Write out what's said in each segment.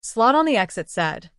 Slot on the exit said,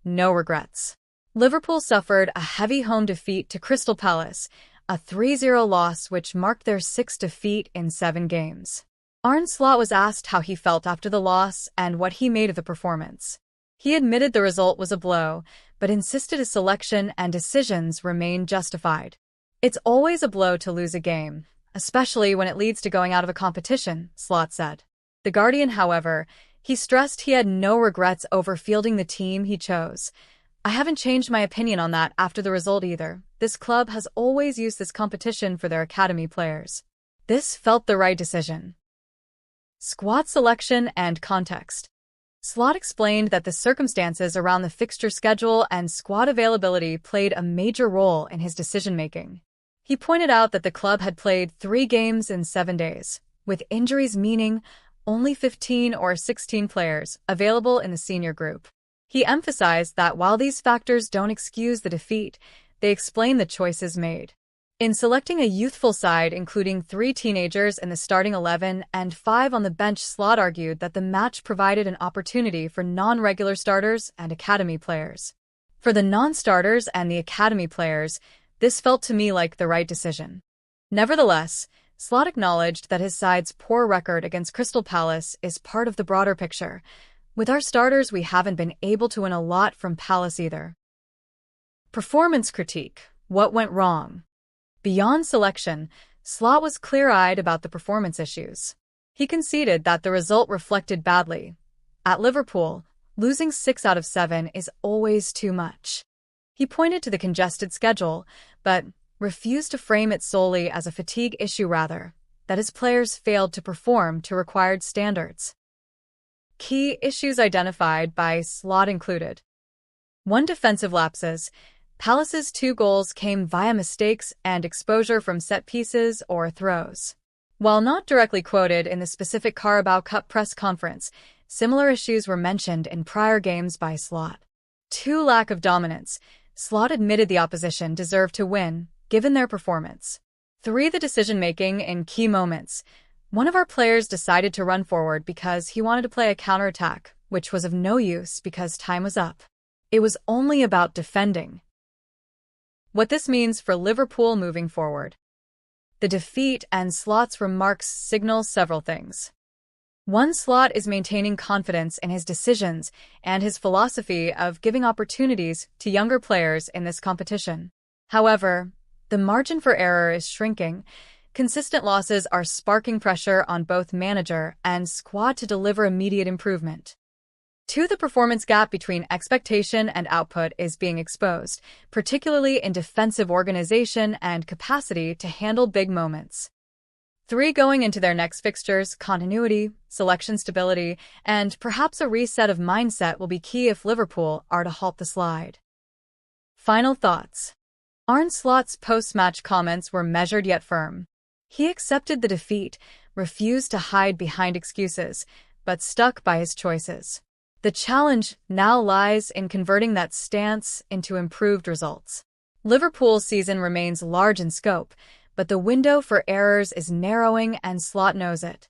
"No regrets." Liverpool suffered a heavy home defeat to Crystal Palace, a 3-0 loss which marked their 6th defeat in 7 games. Arne Slot was asked how he felt after the loss and what he made of the performance. He admitted the result was a blow, but insisted his selection and decisions remained justified. "It's always a blow to lose a game, especially when it leads to going out of a competition," Slot said. The Guardian, however, he stressed he had no regrets over fielding the team he chose. "I haven't changed my opinion on that after the result either. This club has always used this competition for their academy players. This felt the right decision." Squad selection and context. Slot explained that the circumstances around the fixture schedule and squad availability played a major role in his decision-making. He pointed out that the club had played 3 games in 7 days, with injuries meaning only 15 or 16 players available in the senior group. He emphasized that while these factors don't excuse the defeat, they explain the choices made. In selecting a youthful side including 3 teenagers in the starting 11 and 5 on the bench, Slot argued that the match provided an opportunity for non-regular starters and academy players. "For the non-starters and the academy players, this felt to me like the right decision." Nevertheless, Slot acknowledged that his side's poor record against Crystal Palace is part of the broader picture. "With our starters, we haven't been able to win a lot from Palace either." Performance critique. What went wrong? Beyond selection, Slot was clear-eyed about the performance issues. He conceded that the result reflected badly. At Liverpool, losing 6 out of 7 is always too much. He pointed to the congested schedule, but refused to frame it solely as a fatigue issue, rather, that his players failed to perform to required standards. Key issues identified by Slot included: 1. Defensive lapses. Palace's 2 goals came via mistakes and exposure from set pieces or throws. While not directly quoted in the specific Carabao Cup press conference, similar issues were mentioned in prior games by Slot. 2. Lack of dominance. Slot admitted the opposition deserved to win, given their performance. 3. The decision-making in key moments. One of our players decided to run forward because he wanted to play a counterattack, which was of no use because time was up. It was only about defending. What this means for Liverpool moving forward. The defeat and Slot's remarks signal several things. 1. Slot is maintaining confidence in his decisions and his philosophy of giving opportunities to younger players in this competition. However, the margin for error is shrinking. Consistent losses are sparking pressure on both manager and squad to deliver immediate improvement. 2. The performance gap between expectation and output is being exposed, particularly in defensive organization and capacity to handle big moments. 3. Going into their next fixtures, continuity, selection stability, and perhaps a reset of mindset will be key if Liverpool are to halt the slide. Final thoughts. Arne Slot's post-match comments were measured yet firm. He accepted the defeat, refused to hide behind excuses, but stuck by his choices. The challenge now lies in converting that stance into improved results. Liverpool's season remains large in scope, but the window for errors is narrowing and Slot knows it.